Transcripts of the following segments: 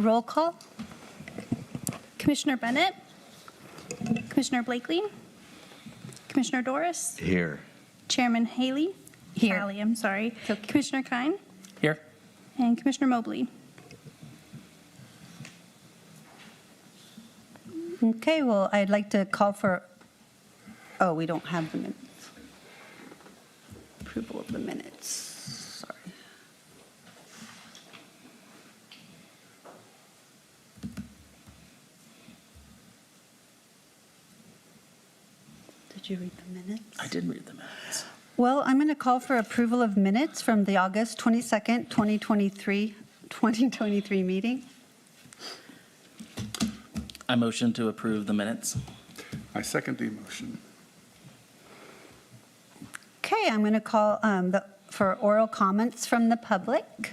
Roll call. Commissioner Bennett, Commissioner Blakely, Commissioner Doris, Here. Chairman Haley. Here. Haley, I'm sorry. It's okay. Commissioner Kine Here. and Commissioner Mobley. Okay, well, I'd like to call for, oh, we don't have the minutes. Approval of the minutes, sorry. Did you read the minutes? I did read the minutes. Well, I'm going to call for approval of minutes from the August 22nd, 2023 meeting. I motion to approve the minutes. I second the motion. Okay, I'm going to call for oral comments from the public.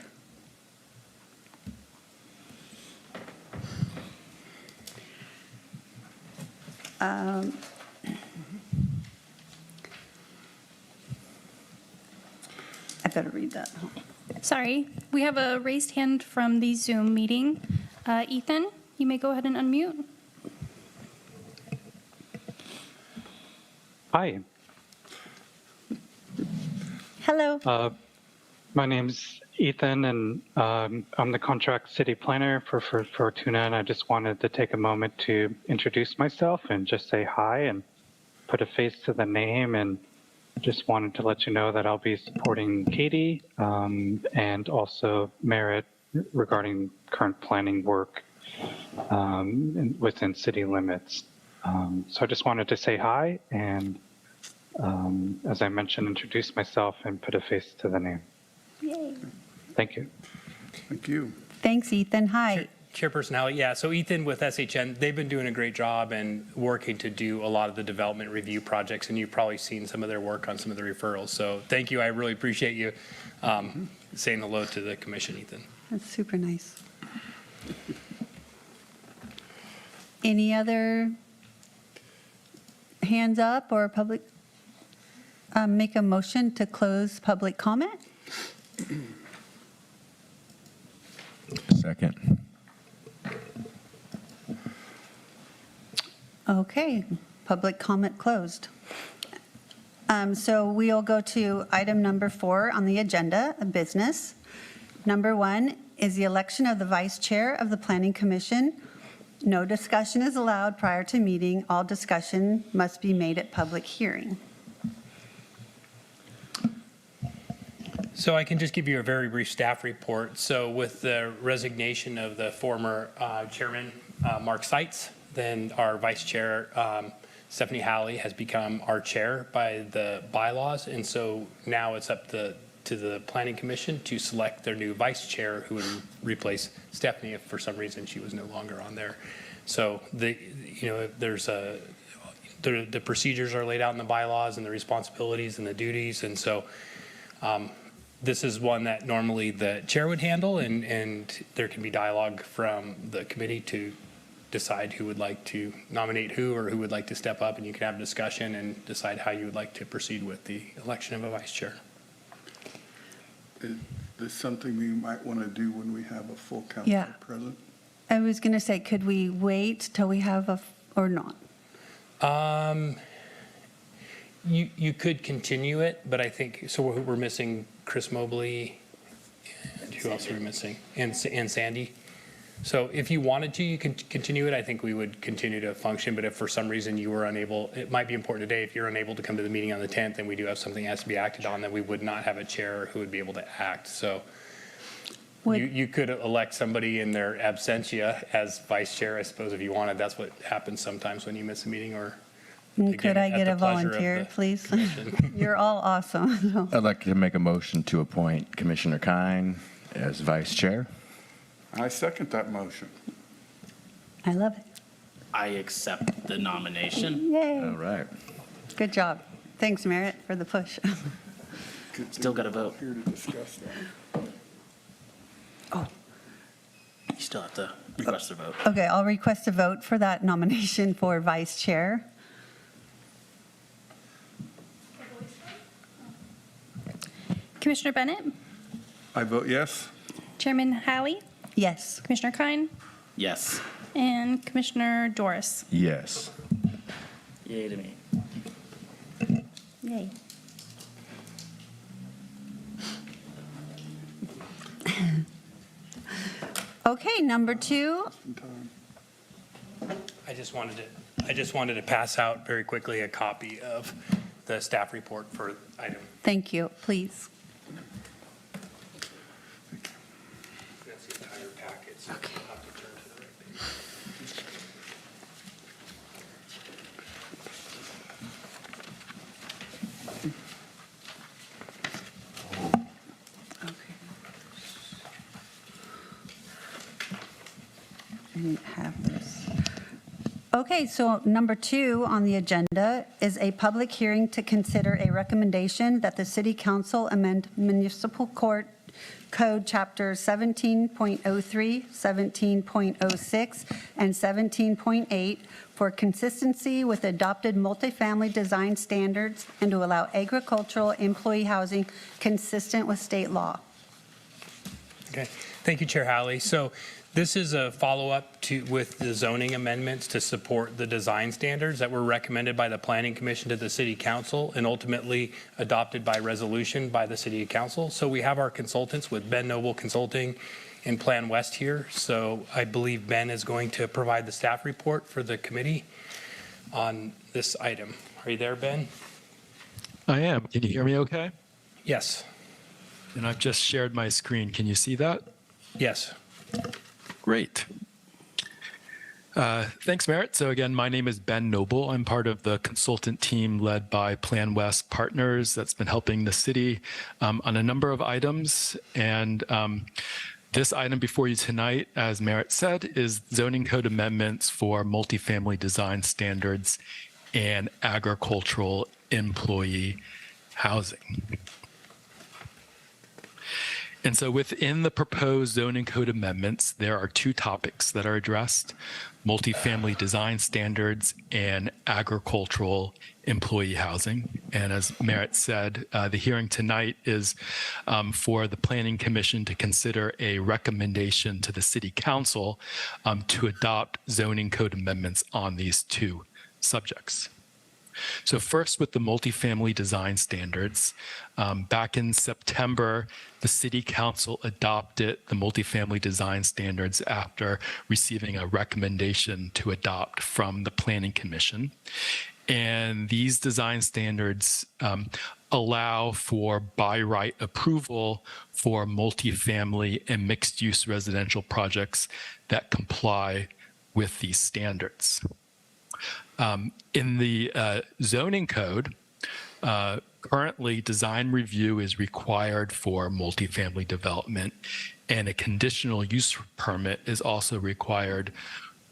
I better read that. Sorry, we have a raised hand from the Zoom meeting. Ethan, you may go ahead and unmute. Hi, Hello. my name's Ethan, and I'm the contract city planner for Fortuna, and I just wanted to take a moment to introduce myself and just say hi and put a face to the name, and just wanted to let you know that I'll be supporting Katie and also Merritt regarding current planning work within city limits. So I just wanted to say hi and, as I mentioned, introduce myself and put a face to the name. Yay. Thank you. Thank you. Thanks, Ethan. Hi. Chairperson Howell, yeah, so Ethan with SHN, they've been doing a great job and working to do a lot of the development review projects, and you've probably seen some of their work on some of the referrals. So thank you, I really appreciate you saying hello to the commission, Ethan. That's super nice. Any other hands up or public? Make a motion to close public comment? Second. Okay, public comment closed. So we'll go to item number 4 on the agenda, of business. Number 1 is the election of the vice chair of the Planning Commission. No discussion is allowed prior to meeting. All discussion must be made at public hearing. So I can just give you a very brief staff report. So with the resignation of the former chairman, Mark Seitz, then our vice chair, Stephanie Halley, has become our chair by the bylaws. And so now it's up to the Planning Commission to select their new vice chair who would replace Stephanie if for some reason she was no longer on there. So the procedures are laid out in the bylaws and the responsibilities and the duties. And so this is one that normally the chair would handle, and there can be dialogue from the committee to decide who would like to nominate who or who would like to step up, and you can have a discussion and decide how you would like to proceed with the election of a vice chair. Is this something we might want to do when we have a full council Yeah. present? I was going to say, could we wait till we have or not? You could continue it, but I think, so we're missing Chris Mobley, and who else are we missing? And Sandy. So if you wanted to, you can continue it. I think we would continue to function, but if for some reason you were unable, it might be important today, if you're unable to come to the meeting on the 10th and we do have something that has to be acted on, then we would not have a chair who would be able to act. So you could elect somebody in their absentia as vice chair, I suppose, if you wanted. That's what happens sometimes when you miss a meeting, or Could I at get the a pleasure of volunteer, the please? commission. You're all awesome. I'd like to make a motion to appoint Commissioner Kine as vice chair. I second that motion. I love it. I accept the nomination. Yay. All right. Good job. Thanks, Merritt, for the push. Good Still thing gotta we're vote. Here to discuss that. Oh, You still have to request a vote. okay, I'll request a vote for that nomination for vice chair. Commissioner Bennett, I vote yes. Chairman Halley, Yes. Commissioner Kine, Yes. and Commissioner Doris. Yes. Yay to me. Yay. Okay, number 2. I just wanted to pass out very quickly a copy of the staff report for item. Thank you, please. That's the entire packet, so Okay. you'll have to turn to the right page. I didn't have this. Okay, so number 2 on the agenda is a public hearing to consider a recommendation that the City Council amend Municipal Court Code Chapter 17.03, 17.06, and 17.8 for consistency with adopted multifamily design standards and to allow agricultural employee housing consistent with state law. Okay, thank you, Chair Halley. So this is a follow-up with the zoning amendments to support the design standards that were recommended by the Planning Commission to the City Council and ultimately adopted by resolution by the City Council. So we have our consultants with Ben Noble Consulting and Plan West here. So I believe Ben is going to provide the staff report for the committee on this item. Are you there, Ben? I am. Can you hear me okay? Yes. And I've just shared my screen. Can you see that? Yes. Great. Thanks, Merritt. So again, my name is Ben Noble. I'm part of the consultant team led by Plan West Partners that's been helping the city on a number of items. And this item before you tonight, as Merritt said, is zoning code amendments for multifamily design standards and agricultural employee housing. And so within the proposed zoning code amendments, there are 2 topics that are addressed: multifamily design standards and agricultural employee housing. And as Merritt said, the hearing tonight is for the Planning Commission to consider a recommendation to the City Council to adopt zoning code amendments on these 2 subjects. So first, with the multifamily design standards, back in September, the City Council adopted the multifamily design standards after receiving a recommendation to adopt from the Planning Commission. And these design standards allow for by right approval for multifamily and mixed-use residential projects that comply with these standards. In the zoning code, currently design review is required for multifamily development, and a conditional use permit is also required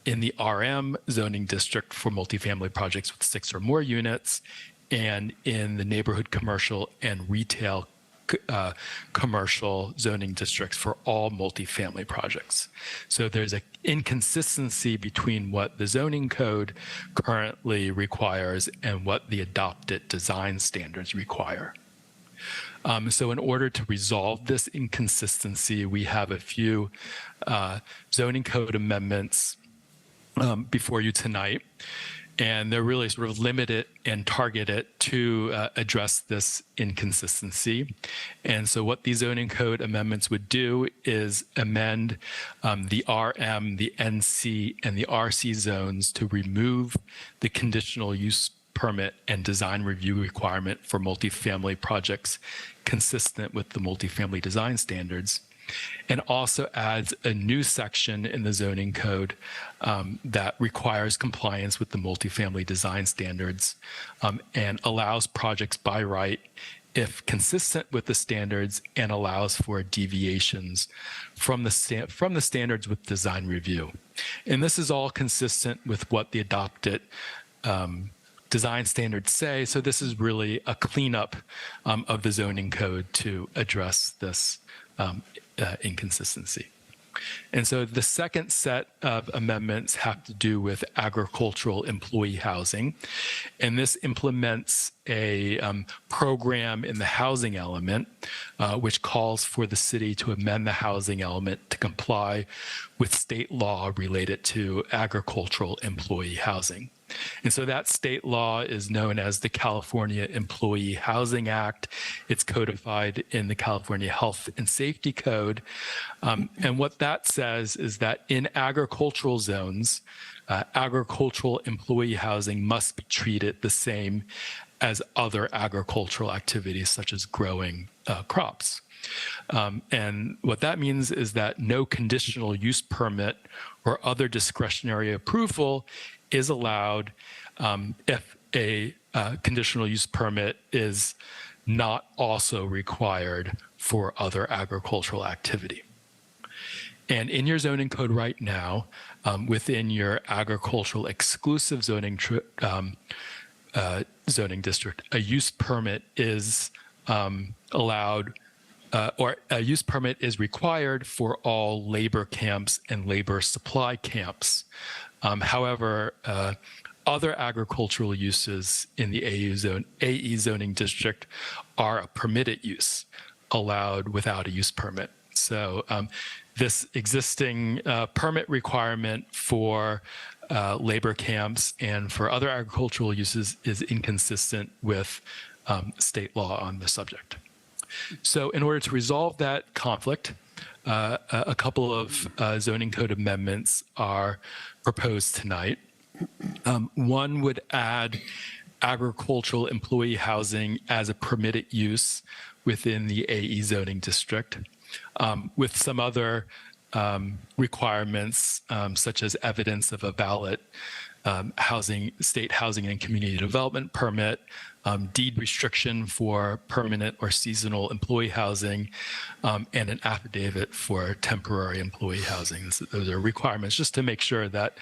in the RM zoning district for multifamily projects with 6 or more units, and in the neighborhood commercial and retail commercial zoning districts for all multifamily projects. So there's an inconsistency between what the zoning code currently requires and what the adopted design standards require. So in order to resolve this inconsistency, we have a few zoning code amendments before you tonight. And they're really sort of limited and targeted to address this inconsistency. And so what these zoning code amendments would do is amend the RM, the NC, and the RC zones to remove the conditional use permit and design review requirement for multifamily projects consistent with the multifamily design standards, and also adds a new section in the zoning code that requires compliance with the multifamily design standards and allows projects by right if consistent with the standards, and allows for deviations from the standards with design review. And this is all consistent with what the adopted design standards say. So this is really a cleanup of the zoning code to address this inconsistency. And so the second set of amendments have to do with agricultural employee housing. And this implements a program in the housing element, which calls for the city to amend the housing element to comply with state law related to agricultural employee housing. And so that state law is known as the California Employee Housing Act. It's codified in the California Health and Safety Code. And what that says is that in agricultural zones, agricultural employee housing must be treated the same as other agricultural activities, such as growing crops. And what that means is that no conditional use permit or other discretionary approval is allowed if a conditional use permit is not also required for other agricultural activity. And in your zoning code right now, within your agricultural exclusive zoning zoning district, a use permit is allowed, or a use permit is required for all labor camps and labor supply camps. However, other agricultural uses in the AE zoning district are a permitted use, allowed without a use permit. So this existing permit requirement for labor camps and for other agricultural uses is inconsistent with state law on the subject. So in order to resolve that conflict, a couple of zoning code amendments are proposed tonight. One would add agricultural employee housing as a permitted use within the AE zoning district, with some other requirements, such as evidence of a valid state housing and community development permit, deed restriction for permanent or seasonal employee housing, and an affidavit for temporary employee housing. Those are requirements just to make sure that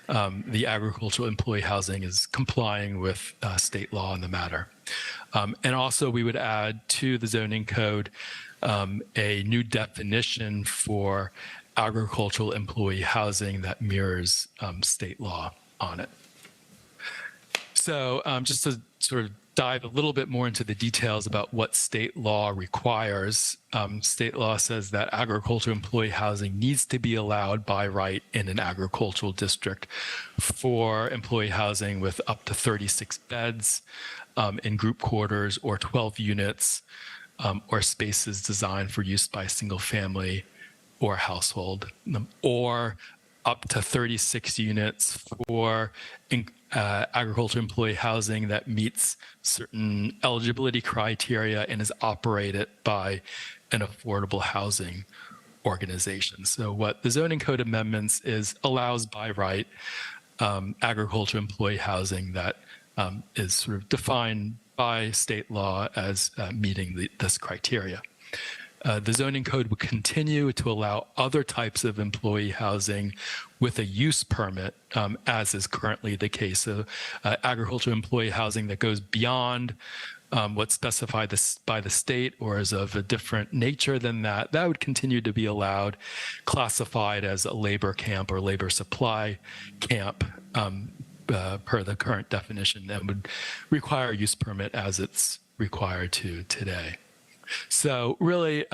the agricultural employee housing is complying with state law in the matter. And also we would add to the zoning code a new definition for agricultural employee housing that mirrors state law on it. So just to sort of dive a little bit more into the details about what state law requires. State law says that agricultural employee housing needs to be allowed by right in an agricultural district for employee housing with up to 36 beds in group quarters or 12 units or spaces designed for use by a single family or household, or up to 36 units for agricultural employee housing that meets certain eligibility criteria and is operated by an affordable housing organization. So what the zoning code amendments allows by right agricultural employee housing that is sort of defined by state law as meeting this criteria. The zoning code would continue to allow other types of employee housing with a use permit, as is currently the case. So agricultural employee housing that goes beyond what's specified by the state or is of a different nature than that, that would continue to be allowed, classified as a labor camp or labor supply camp per the current definition, and would require a use permit as it's required to today. So really,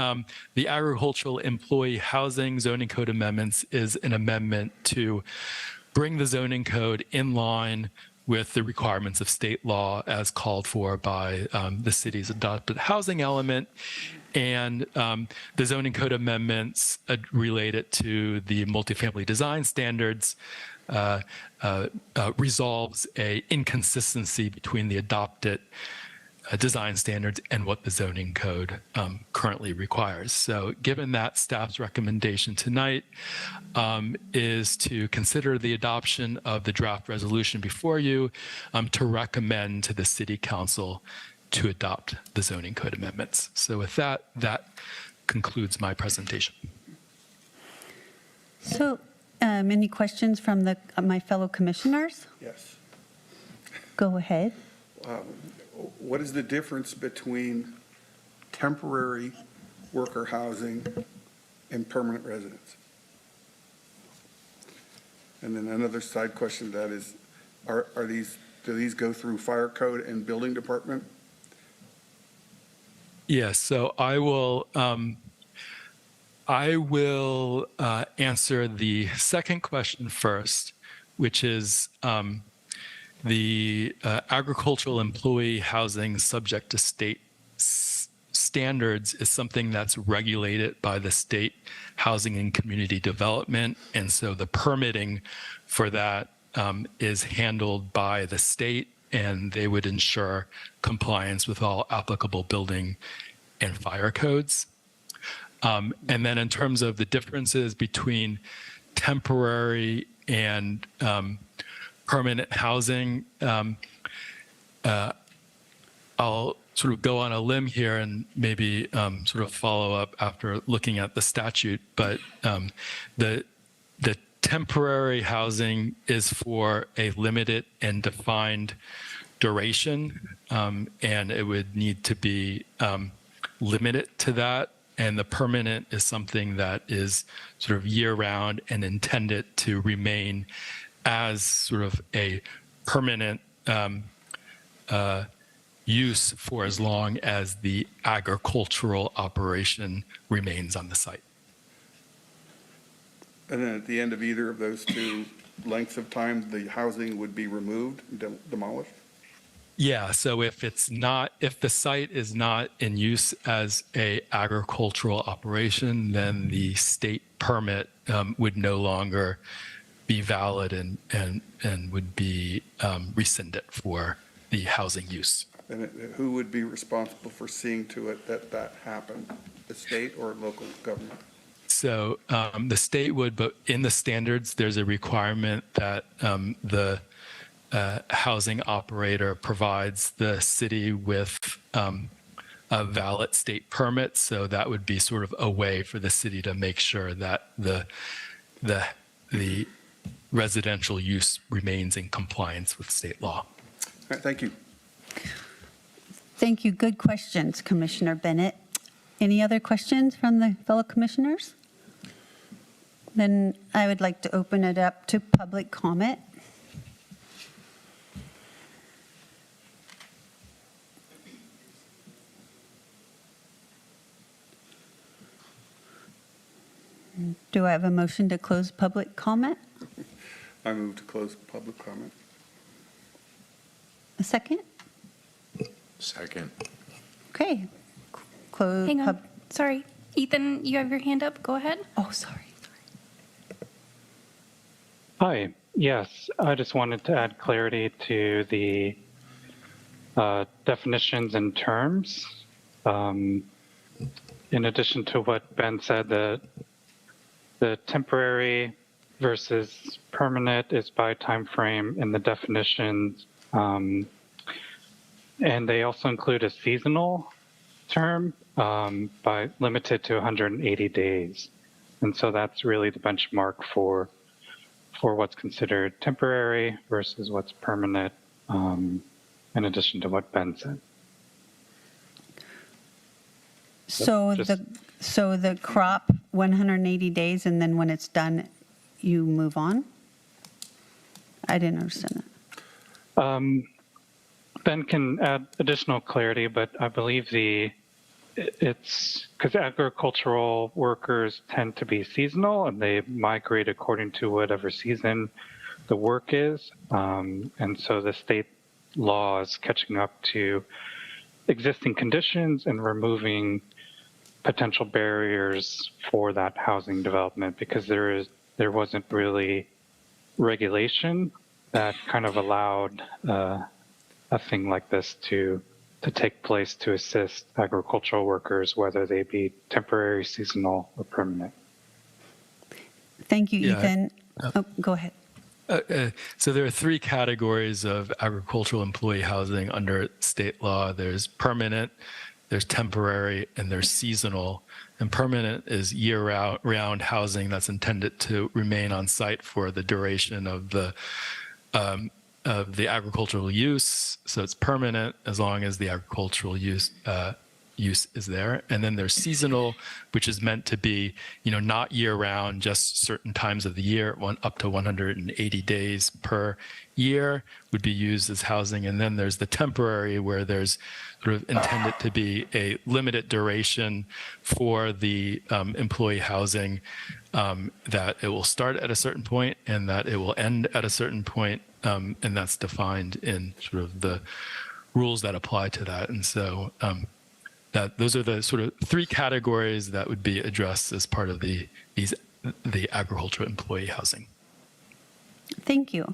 the agricultural employee housing zoning code amendments is an amendment to bring the zoning code in line with the requirements of state law as called for by the city's adopted housing element. And the zoning code amendments related to the multifamily design standards resolves a inconsistency between the adopted design standards and what the zoning code currently requires. So given that, staff's recommendation tonight is to consider the adoption of the draft resolution before you to recommend to the city council to adopt the zoning code amendments. So with that, that concludes my presentation. So any questions from my fellow commissioners? Yes. Go ahead. What is the difference between temporary worker housing and permanent residence? And then another side question to that is, do these go through fire code and building department? Yes, so I will answer the second question first, which is the agricultural employee housing subject to state standards is something that's regulated by the State Housing and Community Development. And so the permitting for that is handled by the state, and they would ensure compliance with all applicable building and fire codes. And then in terms of the differences between temporary and permanent housing, I'll sort of go on a limb here and maybe sort of follow up after looking at the statute. But the temporary housing is for a limited and defined duration, and it would need to be limited to that. And the permanent is something that is sort of year-round and intended to remain as sort of a permanent use for as long as the agricultural operation remains on the site. And then at the end of either of those two lengths of time, the housing would be removed, demolished? Yeah, so if the site is not in use as a agricultural operation, then the state permit would no longer be valid and would be rescinded for the housing use. And who would be responsible for seeing to it that that happened? The state or local government? So the state would, but in the standards, there's a requirement that the housing operator provides the city with a valid state permit. So that would be sort of a way for the city to make sure that the residential use remains in compliance with state law. All right, thank you. Thank you. Good questions, Commissioner Bennett. Any other questions from the fellow commissioners? Then I would like to open it up to public comment. Do I have a motion to close public comment? I move to close public comment. A second? Second. Okay. Close. Hang on. Sorry. Ethan, you have your hand up. Go ahead. Oh, sorry. Hi. Yes, I just wanted to add clarity to the definitions and terms. In addition to what Ben said, the temporary versus permanent is by time frame in the definitions. And they also include a seasonal term by limited to 180 days. And so that's really the benchmark for what's considered temporary versus what's permanent, in addition to what Ben said. So the crop 180 days, and then when it's done, you move on? I didn't understand that. Ben can add additional clarity, but I believe it's because agricultural workers tend to be seasonal and they migrate according to whatever season the work is. And so the state law is catching up to existing conditions and removing potential barriers for that housing development, because there wasn't really regulation that kind of allowed a thing like this to take place to assist agricultural workers, whether they be temporary, seasonal, or permanent. Thank you, Yeah. Ethan. Oh, go ahead. So there are three categories of agricultural employee housing under state law. There's permanent, there's temporary, and there's seasonal. And permanent is year-round housing that's intended to remain on site for the duration of the agricultural use. So it's permanent as long as the agricultural use use is there. And then there's seasonal, which is meant to be, not year round, just certain times of the year, up to 180 days per year would be used as housing. And then there's the temporary, where there's sort of intended to be a limited duration for the employee housing, that it will start at a certain point and that it will end at a certain point. And that's defined in sort of the rules that apply to that. And so those are the sort of three categories that would be addressed as part of the agricultural employee housing. Thank you.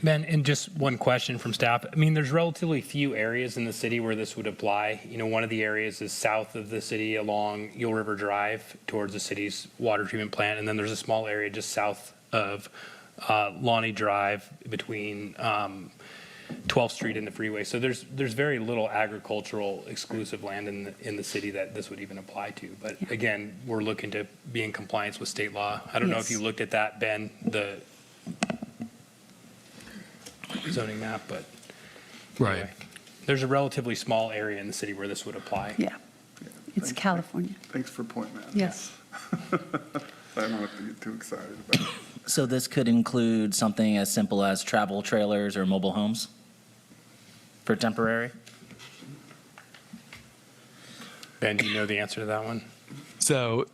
Ben, and just one question from staff. I mean, there's relatively few areas in the city where this would apply. One of the areas is south of the city along Eel River Drive towards the city's water treatment plant. And then there's a small area just south of Lonnie Drive between 12th Street and the freeway. So there's very little agricultural exclusive land in the city that this would even apply to. But again, we're looking to be in compliance with state law. I don't know if you looked at that, Ben, the zoning map, but anyway, there's a relatively small area in the city where this would apply. Yeah, it's California. Thanks for pointing that out. Yes. I don't have to get too excited about it. So this could include something as simple as travel trailers or mobile homes for temporary? Ben, do you know the answer to that one? So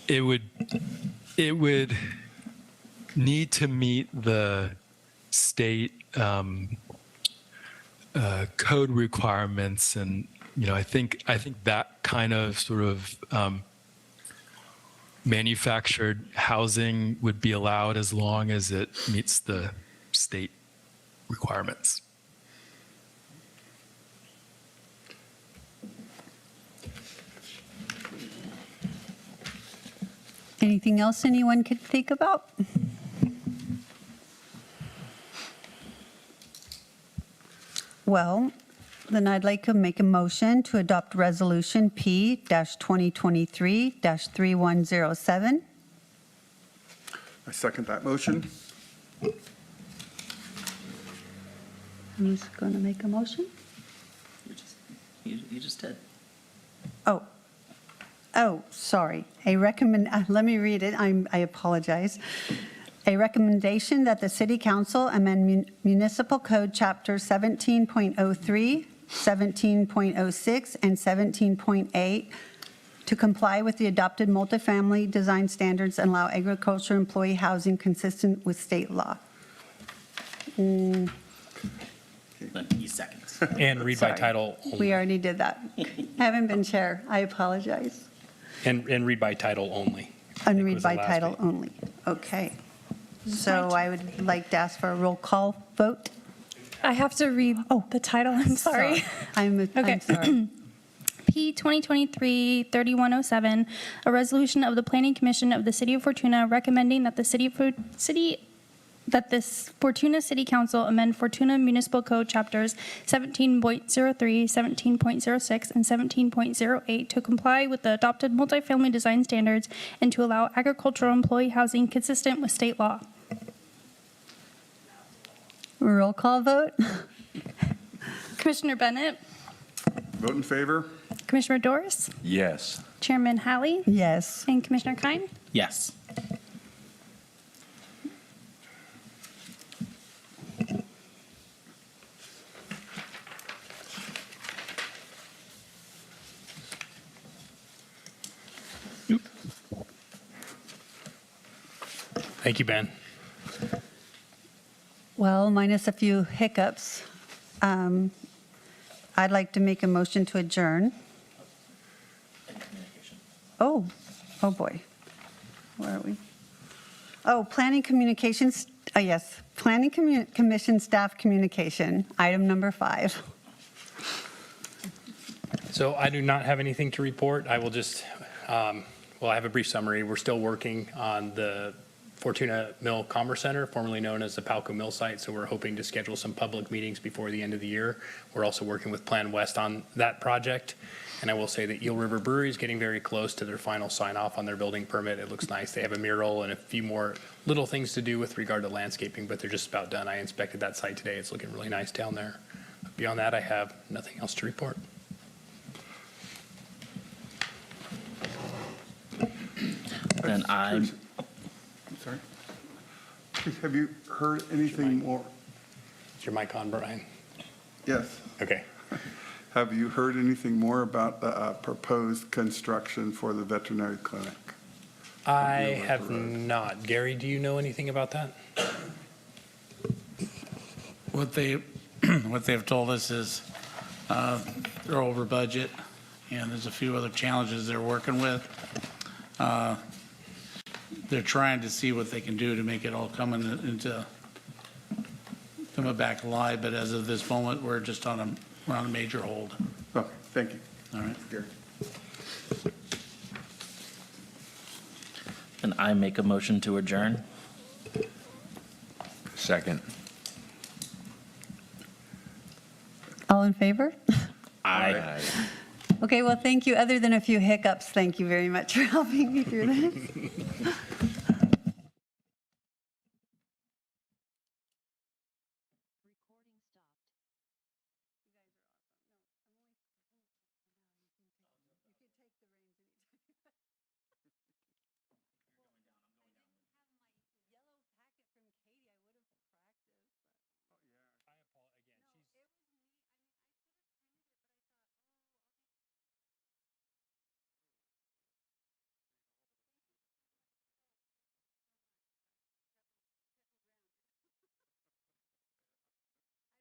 it would need to meet the state code requirements, and I think that kind of sort of manufactured housing would be allowed as long as it meets the state requirements. Anything else anyone could think about? Well, then I'd like to make a motion to adopt Resolution P-2023-3107. I second that motion. Who's going to make a motion? You just did. Oh, sorry. Let me read it. I apologize. A recommendation that the City Council amend Municipal Code Chapter 17.03, 17.06, and 17.8 to comply with the adopted multifamily design standards and allow agriculture employee housing consistent with state law. Then he seconds. And read by Sorry. title only. We already did that. I haven't been chair. I apologize. And read by title only. And was read the by last title one. only. Okay. So I would like to ask for a roll call vote. I have to read the title. I'm sorry. I'm sorry. P 2023-3107, a resolution of the Planning Commission of the City of Fortuna recommending that this Fortuna City Council amend Fortuna Municipal Code Chapters 17.03, 17.06, and 17.08 to comply with the adopted multifamily design standards and to allow agricultural employee housing consistent with state law. Roll call vote. Commissioner Bennett, Vote in favor? Commissioner Doris, Yes. Chairman Halley, Yes. and Commissioner Kine. Yes. Thank you, Ben. Well, minus a few hiccups, I'd like to make a motion to adjourn. Oh boy. Where are we? Oh, Planning Communications, yes, Planning Commission Staff Communication, item number 5. So I do not have anything to report. I will just, I have a brief summary. We're still working on the Fortuna Mill Commerce Center, formerly known as the Palco Mill site, so we're hoping to schedule some public meetings before the end of the year. We're also working with Plan West on that project. And I will say that Eel River Brewery is getting very close to their final sign-off on their building permit. It looks nice. They have a mural and a few more little things to do with regard to landscaping, but they're just about done. I inspected that site today. It's looking really nice down there. Beyond that, I have nothing else to report. Then I'm, I'm sorry. Chris, have you heard anything more? Is your mic on, Brian? Yes. Okay. Have you heard anything more about the proposed construction for the veterinary clinic? I Near have River Road. not. Gary, do you know anything about that? What they've told us is they're over budget, and there's a few other challenges they're working with. They're trying to see what they can do to make it all come back alive, but as of this moment, we're on a major hold. Okay, thank you. All right. Gary. then I make a motion to adjourn. Second. All in favor? Aye. Okay, well, thank you. Other than a few hiccups, thank you very much for helping me through this.